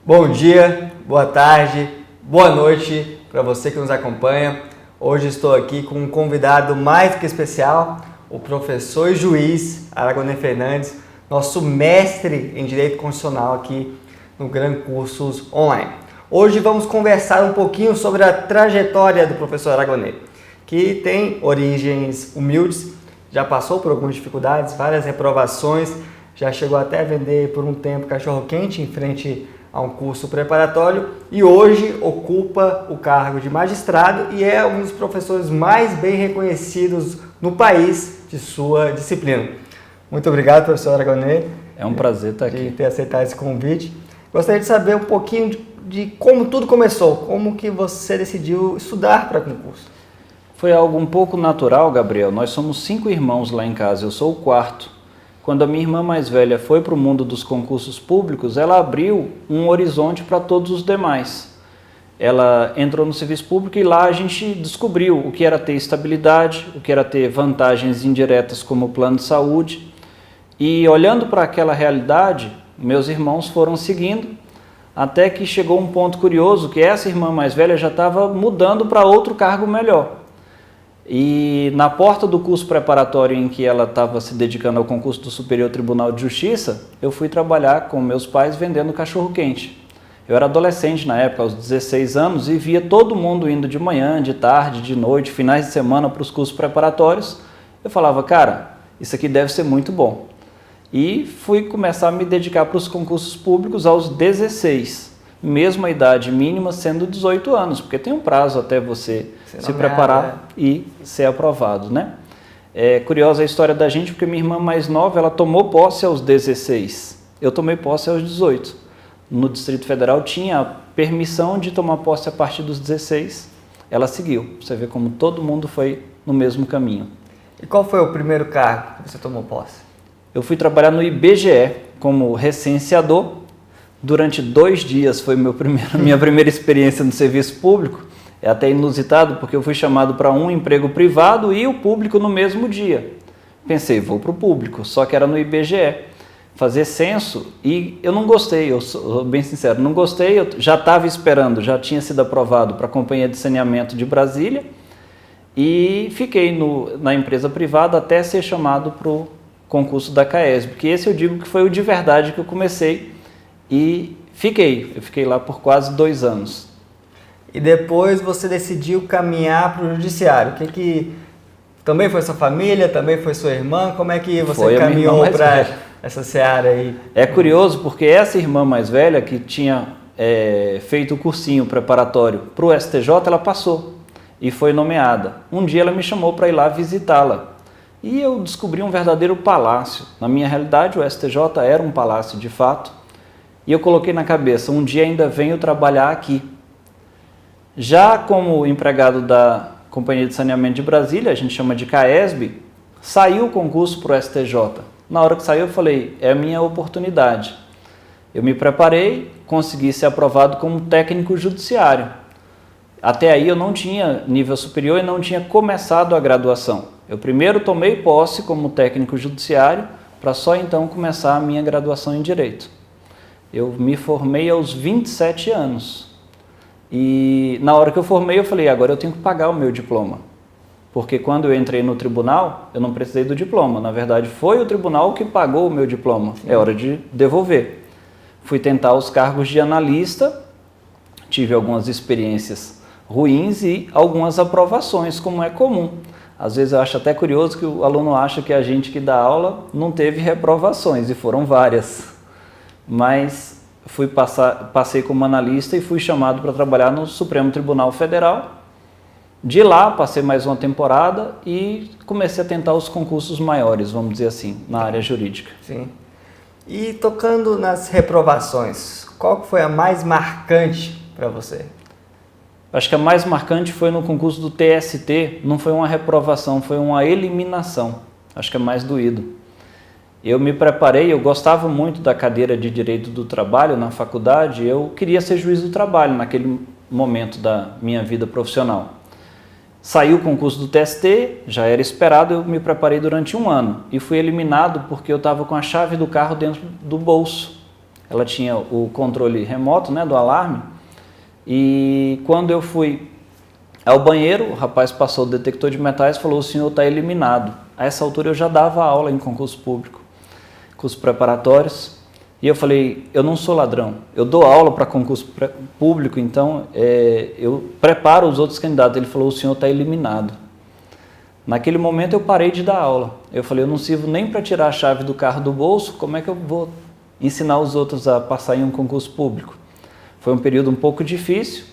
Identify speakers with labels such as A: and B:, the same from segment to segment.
A: Bom dia, boa tarde, boa noite para você que nos acompanha. Hoje estou aqui com um convidado mais que especial, o professor e juiz Aragonê Fernandes, nosso mestre em Direito Constitucional aqui no Gran Cursos Online. Hoje vamos conversar um pouquinho sobre a trajetória do professor Aragonê, que tem origens humildes, já passou por algumas dificuldades, várias reprovações, já chegou até a vender por um tempo cachorro-quente em frente a um curso preparatório e hoje ocupa o cargo de magistrado e é um dos professores mais bem reconhecidos no país de sua disciplina. Muito obrigado, professor Aragonê.
B: É um prazer estar aqui.
A: De ter aceitado esse convite. Gostaria de saber um pouquinho de como tudo começou, como que você decidiu estudar para concurso.
B: Foi algo um pouco natural, Gabriel. Nós somos 5 irmãos lá em casa, eu sou o quarto. Quando a minha irmã mais velha foi para o mundo dos concursos públicos, ela abriu um horizonte para todos os demais. Ela entrou no serviço público e lá a gente descobriu o que era ter estabilidade, o que era ter vantagens indiretas como o plano de saúde. E olhando para aquela realidade, meus irmãos foram seguindo, até que chegou um ponto curioso, que essa irmã mais velha já estava mudando para outro cargo melhor. E na porta do curso preparatório em que ela estava se dedicando ao concurso do Superior Tribunal de Justiça, eu fui trabalhar com meus pais vendendo cachorro-quente. Eu era adolescente na época, aos 16 anos, e via todo mundo indo de manhã, de tarde, de noite, finais de semana para os cursos preparatórios. Eu falava, cara, isso aqui deve ser muito bom. E fui começar a me dedicar para os concursos públicos aos 16, mesmo a idade mínima sendo 18 anos, porque tem um prazo até você se preparar e ser aprovado, né? É curiosa a história da gente, porque minha irmã mais nova, ela tomou posse aos 16, eu tomei posse aos 18. No Distrito Federal tinha a permissão de tomar posse a partir dos 16, ela seguiu. Você vê como todo mundo foi no mesmo caminho.
A: E qual foi o primeiro cargo que você tomou posse?
B: Eu fui trabalhar no IBGE como recenseador. Durante 2 dias foi minha primeira experiência no serviço público. É até inusitado, porque eu fui chamado para um emprego privado e o público no mesmo dia. Pensei, vou para o público, só que era no IBGE, fazer censo, e eu não gostei, eu sou bem sincero, não gostei, eu já estava esperando, já tinha sido aprovado para a Companhia de Saneamento de Brasília, e fiquei na empresa privada até ser chamado para o concurso da CAESB, que esse eu digo que foi o de verdade que eu comecei, e eu fiquei lá por quase 2 anos.
A: E depois você decidiu caminhar para o judiciário. Também foi sua família, também foi sua irmã? Como é que você caminhou para essa seara aí?
B: É curioso porque essa irmã mais velha que tinha feito o cursinho preparatório para o STJ, ela passou e foi nomeada. Um dia ela me chamou para ir lá visitá-la e eu descobri um verdadeiro palácio. Na minha realidade, o STJ era um palácio de fato e eu coloquei na cabeça, um dia ainda venho trabalhar aqui. Já como empregado da Companhia de Saneamento de Brasília, a gente chama de CAESB, saiu o concurso para o STJ. Na hora que saiu eu falei, é a minha oportunidade. Eu me preparei, consegui ser aprovado como técnico judiciário. Até aí eu não tinha nível superior e não tinha começado a graduação. Eu primeiro tomei posse como técnico judiciário para só então começar a minha graduação em Direito. Eu me formei aos 27 anos. E na hora que eu formei, eu falei, agora eu tenho que pagar o meu diploma. Porque quando eu entrei no tribunal, eu não precisei do diploma. Na verdade, foi o tribunal que pagou o meu diploma. Sim. É hora de devolver. Fui tentar os cargos de analista, tive algumas experiências ruins e algumas aprovações, como é comum. Às vezes eu acho até curioso que o aluno acha que a gente que dá aula não teve reprovações, e foram várias. Mas passei como analista e fui chamado para trabalhar no Supremo Tribunal Federal. De lá, passei mais uma temporada e comecei a tentar os concursos maiores, vamos dizer assim, na área jurídica.
A: Sim. E tocando nas reprovações, qual foi a mais marcante para você?
B: Acho que a mais marcante foi no concurso do TST, não foi uma reprovação, foi uma eliminação. Acho que é mais doído. Eu me preparei, eu gostava muito da cadeira de Direito do Trabalho na faculdade, eu queria ser juiz do trabalho naquele momento da minha vida profissional. Saiu o concurso do TST, já era esperado, eu me preparei durante 1 ano e fui eliminado porque eu estava com a chave do carro dentro do bolso. ela tinha o controle remoto, né, do alarme, e quando eu fui ao banheiro, o rapaz passou o detector de metais e falou: o senhor está eliminado. A essa altura eu já dava aula em concurso público, cursos preparatórios, e eu falei: eu não sou ladrão, eu dou aula para concurso público, então eu preparo os outros candidatos. Ele falou: o senhor está eliminado. Naquele momento eu parei de dar aula. Eu falei: eu não sirvo nem para tirar a chave do carro do bolso, como é que eu vou ensinar os outros a passar em um concurso público? Foi um período um pouco difícil,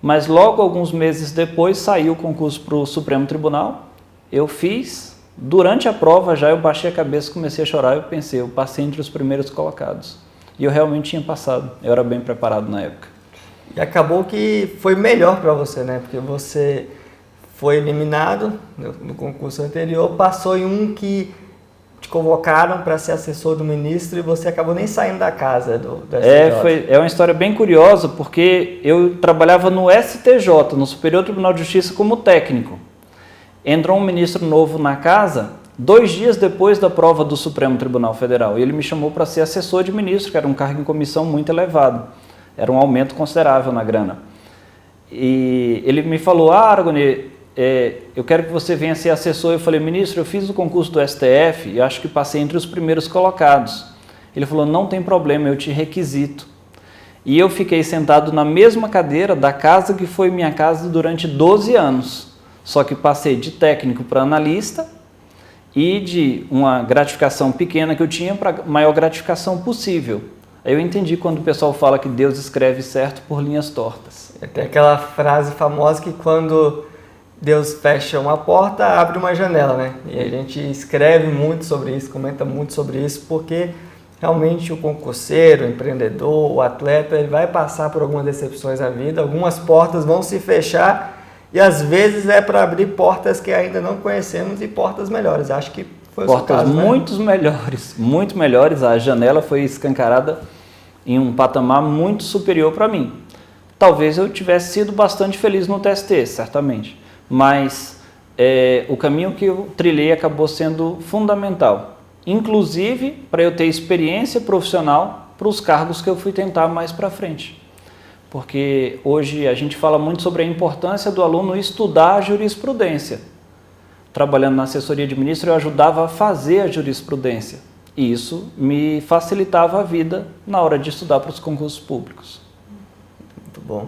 B: mas logo alguns meses depois saiu o concurso para o Supremo Tribunal. Eu fiz, durante a prova já eu baixei a cabeça, comecei a chorar, eu pensei: eu passei entre os primeiros colocados. E eu realmente tinha passado, eu era bem preparado na época.
A: E acabou que foi melhor para você, né? Porque você foi eliminado no concurso anterior, passou em um que te convocaram para ser assessor do ministro e você acabou nem saindo da casa do STJ.
B: É uma história bem curiosa, porque eu trabalhava no STJ, no Superior Tribunal de Justiça, como técnico. Entrou um ministro novo na casa 2 dias depois da prova do Supremo Tribunal Federal, e ele me chamou para ser assessor de ministro, que era um cargo em comissão muito elevado, era um aumento considerável na grana. E ele me falou: Aragonê, eu quero que você venha ser assessor. Eu falei: ministro, eu fiz o concurso do STF e acho que passei entre os primeiros colocados. Ele falou: não tem problema, eu te requisito. E eu fiquei sentado na mesma cadeira da casa que foi minha casa durante 12 anos. Só que passei de técnico para analista e de uma gratificação pequena que eu tinha para a maior gratificação possível. Aí eu entendi quando o pessoal fala que Deus escreve certo por linhas tortas.
A: Tem aquela frase famosa que quando Deus fecha uma porta, abre uma janela, né? E a gente escreve muito sobre isso, comenta muito sobre isso, porque realmente o concurseiro, o empreendedor, o atleta, ele vai passar por algumas decepções na vida, algumas portas vão se fechar e às vezes é para abrir portas que ainda não conhecemos e portas melhores. Acho que foi o seu
B: portas
A: caso,
B: muito melhores, muito melhores. A janela foi escancarada em um patamar muito superior para mim. Talvez eu tivesse sido bastante feliz no TST, certamente. Mas o caminho que eu trilhei acabou sendo fundamental, inclusive para eu ter experiência profissional para os cargos que eu fui tentar mais para frente. Porque hoje a gente fala muito sobre a importância do aluno estudar a jurisprudência. Trabalhando na assessoria de ministro, eu ajudava a fazer a jurisprudência. E isso me facilitava a vida na hora de estudar para os concursos públicos.
A: Muito bom.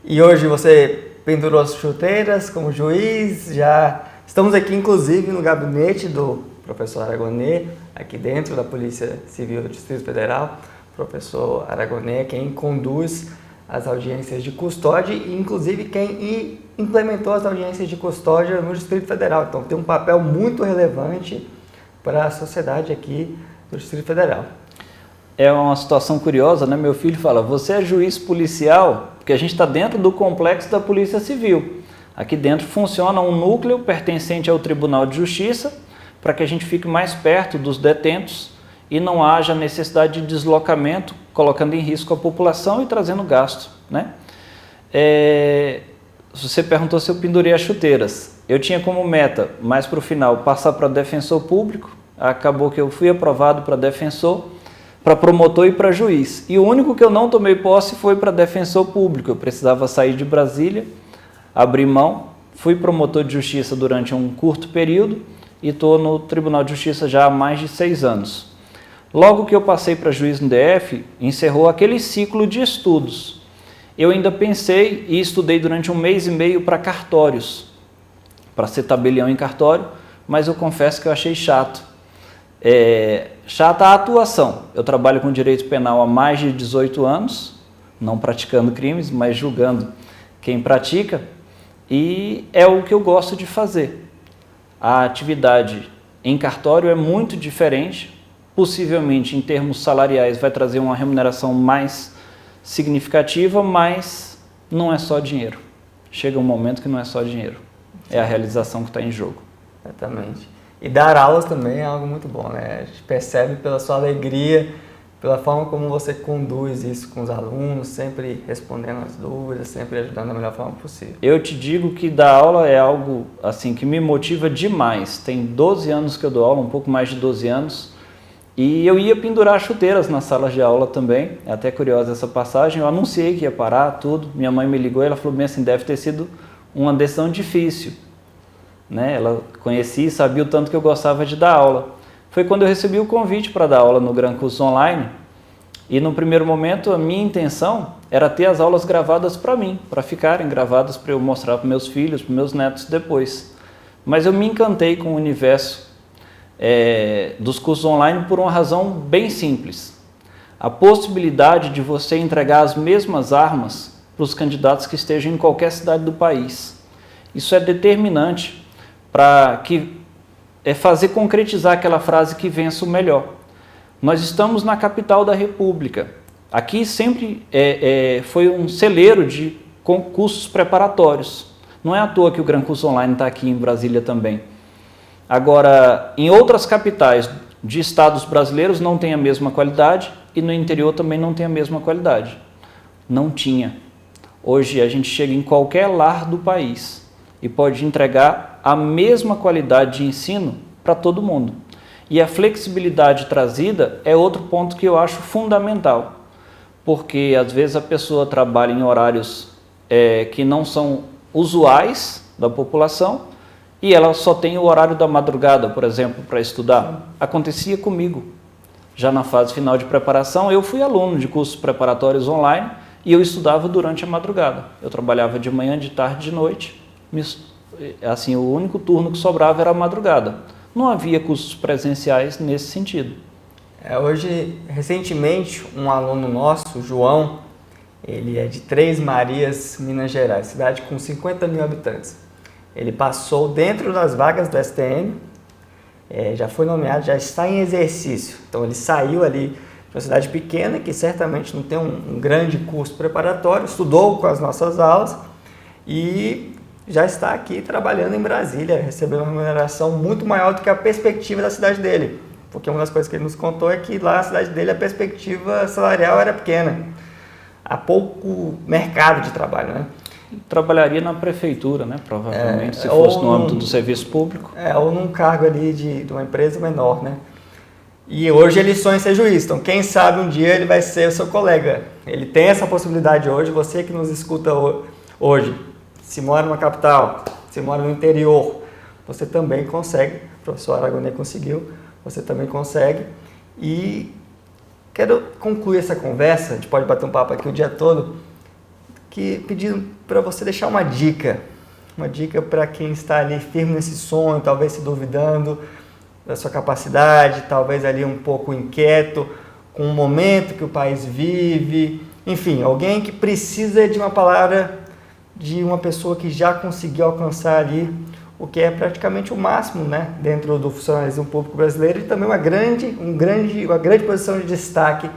A: E hoje você pendurou as chuteiras como juiz, já estamos aqui inclusive no gabinete do professor Aragonê, aqui dentro da Polícia Civil do Distrito Federal. O professor Aragonê é quem conduz as audiências de custódia e inclusive quem implementou as audiências de custódia no Distrito Federal. Então tem um papel muito relevante para a sociedade aqui do Distrito Federal.
B: É uma situação curiosa, né? Meu filho fala: você é juiz policial? Porque a gente está dentro do complexo da Polícia Civil. Aqui dentro funciona um núcleo pertencente ao Tribunal de Justiça para que a gente fique mais perto dos detentos e não haja necessidade de deslocamento, colocando em risco a população e trazendo gasto, né? Você perguntou se eu pendurei as chuteiras. Eu tinha como meta, mais para o final, passar para defensor público. Acabou que eu fui aprovado para defensor, para promotor e para juiz. E o único que eu não tomei posse foi para defensor público. Eu precisava sair de Brasília, abrir mão. Fui promotor de justiça durante um curto período e estou no Tribunal de Justiça já há mais de 6 anos. Logo que eu passei para juiz no DF, encerrou aquele ciclo de estudos. Eu ainda pensei e estudei durante 1 mês e meio para cartórios, para ser tabelião em cartório, mas eu confesso que eu achei chato. Chata a atuação. Eu trabalho com direito penal há mais de 18 anos, não praticando crimes, mas julgando quem pratica, e é o que eu gosto de fazer. A atividade em cartório é muito diferente, possivelmente em termos salariais vai trazer uma remuneração mais significativa, mas não é só dinheiro. Chega um momento que não é só dinheiro, é a realização que está em jogo.
A: Exatamente. E dar aulas também é algo muito bom, né? A gente percebe pela sua alegria, pela forma como você conduz isso com os alunos, sempre respondendo as dúvidas, sempre ajudando da melhor forma possível.
B: Eu te digo que dar aula é algo assim que me motiva demais. Tem 12 anos que eu dou aula, um pouco mais de 12 anos, E eu ia pendurar chuteiras nas salas de aula também, é até curiosa essa passagem, eu anunciei que ia parar tudo, minha mãe me ligou e ela falou bem assim, deve ter sido uma decisão difícil, né? Ela conhecia e sabia o tanto que eu gostava de dar aula. Foi quando eu recebi o convite para dar aula no Gran Cursos Online, e no primeiro momento a minha intenção era ter as aulas gravadas para mim, para ficarem gravadas para eu mostrar para meus filhos, para meus netos depois. Mas eu me encantei com o universo dos cursos online por uma razão bem simples. A possibilidade de você entregar as mesmas armas para os candidatos que estejam em qualquer cidade do país. Isso é determinante para fazer concretizar aquela frase que vença o melhor. Nós estamos na capital da República. Aqui sempre foi um celeiro de concursos preparatórios. Não é à toa que o Gran Cursos Online está aqui em Brasília também. Agora, em outras capitais de estados brasileiros não tem a mesma qualidade e no interior também não tem a mesma qualidade. Não tinha. Hoje a gente chega em qualquer lar do país e pode entregar a mesma qualidade de ensino para todo mundo. E a flexibilidade trazida é outro ponto que eu acho fundamental, porque às vezes a pessoa trabalha em horários que não são usuais da população, e ela só tem o horário da madrugada, por exemplo, para estudar. Acontecia comigo. Já na fase final de preparação, eu fui aluno de cursos preparatórios online e eu estudava durante a madrugada. Eu trabalhava de manhã, de tarde, de noite. Assim, o único turno que sobrava era a madrugada. Não havia cursos presenciais nesse sentido.
A: Hoje, recentemente, um aluno nosso, o João, ele é de Três Marias, Minas Gerais, cidade com 50 mil habitantes. Ele passou dentro das vagas do STM, já foi nomeado, já está em exercício. Então ele saiu ali de uma cidade pequena, que certamente não tem um grande curso preparatório, estudou com as nossas aulas e já está aqui trabalhando em Brasília, recebendo uma remuneração muito maior do que a perspectiva da cidade dele. Porque uma das coisas que ele nos contou é que lá na cidade dele a perspectiva salarial era pequena. Há pouco mercado de trabalho, né?
B: Trabalharia na prefeitura, né? Provavelmente, se fosse no âmbito do serviço público.
A: Ou num cargo ali de uma empresa menor, né? E hoje ele sonha em ser juiz, então quem sabe um dia ele vai ser o seu colega. Ele tem essa possibilidade hoje, você que nos escuta hoje, se mora numa capital, se mora no interior, você também consegue, o professor Aragonês conseguiu, você também consegue. E quero concluir essa conversa, a gente pode bater um papo aqui o dia todo, pedindo para você deixar uma dica para quem está ali firme nesse sonho, talvez se duvidando da sua capacidade, talvez ali um pouco inquieto com o momento que o país vive, enfim, alguém que precisa de uma palavra de uma pessoa que já conseguiu alcançar ali o que é praticamente o máximo, né, dentro do funcionalismo público brasileiro e também uma grande posição de destaque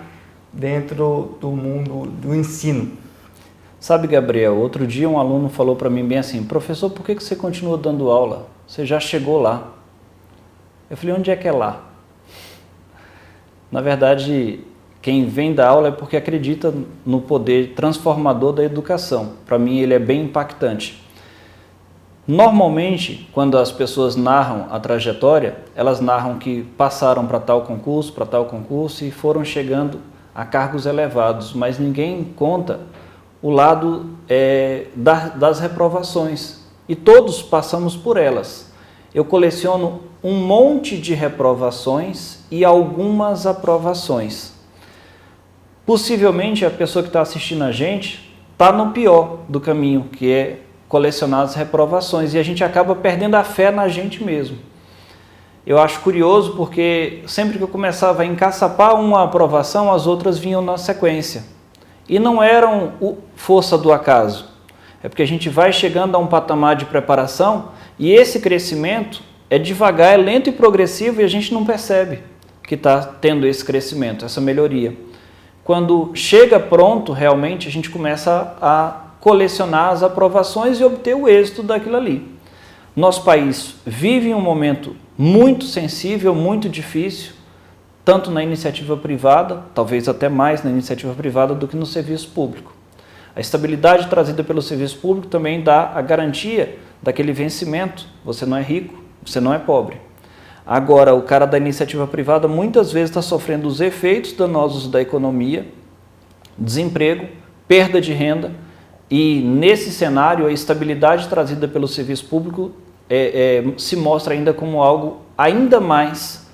A: dentro do mundo do ensino.
B: Sabe, Gabriel, outro dia um aluno falou para mim bem assim, professor, por que você continua dando aula? Você já chegou lá. Eu falei, onde é que é lá? Na verdade, quem vem dar aula é porque acredita no poder transformador da educação. Para mim, ele é bem impactante. Normalmente, quando as pessoas narram a trajetória, elas narram que passaram para tal concurso e foram chegando a cargos elevados, mas ninguém conta o lado das reprovações, e todos passamos por elas. Eu coleciono um monte de reprovações e algumas aprovações. Possivelmente a pessoa que está assistindo a gente está no pior do caminho, que é colecionar as reprovações, e a gente acaba perdendo a fé na gente mesmo. Eu acho curioso porque sempre que eu começava a encaçapar uma aprovação, as outras vinham na sequência. E não eram força do acaso. É porque a gente vai chegando a um patamar de preparação e esse crescimento é devagar, é lento e progressivo e a gente não percebe que está tendo esse crescimento, essa melhoria. Quando chega pronto, realmente, a gente começa a colecionar as aprovações e obter o êxito daquilo ali. Nosso país vive um momento muito sensível, muito difícil, tanto na iniciativa privada, talvez até mais na iniciativa privada do que no serviço público. A estabilidade trazida pelo serviço público também dá a garantia daquele vencimento. Você não é rico, você não é pobre. Agora, o cara da iniciativa privada muitas vezes está sofrendo os efeitos danosos da economia, desemprego, perda de renda, e nesse cenário a estabilidade trazida pelo serviço público se mostra ainda como algo ainda mais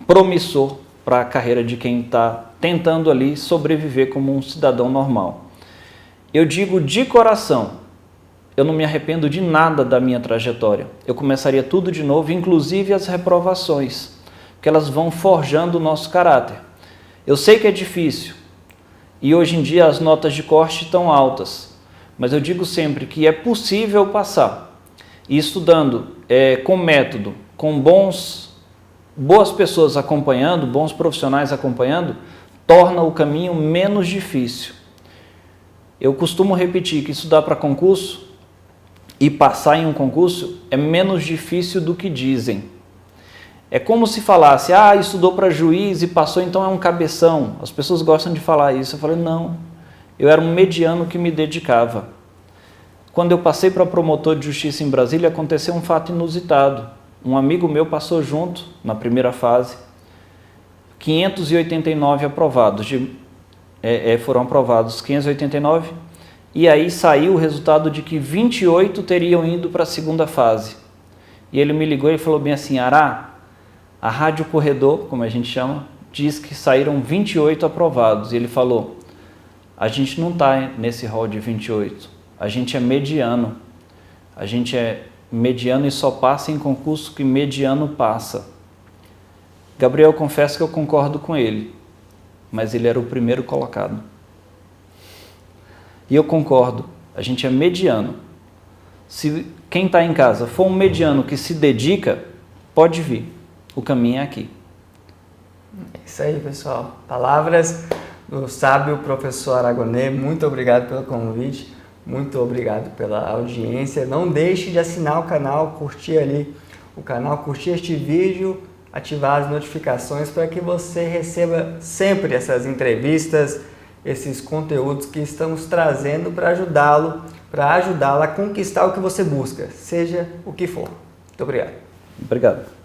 B: promissor para a carreira de quem está tentando ali sobreviver como um cidadão normal. Eu digo de coração, eu não me arrependo de nada da minha trajetória. Eu começaria tudo de novo, inclusive as reprovações, porque elas vão forjando o nosso caráter. Eu sei que é difícil, e hoje em dia as notas de corte estão altas, mas eu digo sempre que é possível passar. E estudando com método, com boas pessoas acompanhando, bons profissionais acompanhando, torna o caminho menos difícil. Eu costumo repetir que estudar para concurso e passar em um concurso é menos difícil do que dizem. É como se falasse, estudou para juiz e passou, então é um cabeção. As pessoas gostam de falar isso. Eu falei, não, eu era um mediano que me dedicava. Quando eu passei para promotor de justiça em Brasília, aconteceu um fato inusitado. Um amigo meu passou junto, na primeira fase, 589 aprovados, foram aprovados 589, e aí saiu o resultado de que 28 teriam ido para a segunda fase. E ele me ligou e falou bem assim, Ará, a Rádio Corredor, como a gente chama, diz que saíram 28 aprovados. E ele falou, a gente não está nesse rol de 28, a gente é mediano. A gente é mediano e só passa em concurso que mediano passa. Gabriel, confesso que eu concordo com ele, mas ele era o primeiro colocado. E eu concordo, a gente é mediano. Se quem está em casa for um mediano que se dedica, pode vir. O caminho é aqui.
A: É isso aí, pessoal. Palavras do sábio professor Aragonê. Muito obrigado pelo convite. Muito obrigado pela audiência. Não deixe de assinar o canal, curtir ali o canal, curtir este vídeo, ativar as notificações para que você receba sempre essas entrevistas, esses conteúdos que estamos trazendo para ajudá-la a conquistar o que você busca, seja o que for. Muito obrigado.
B: Obrigado.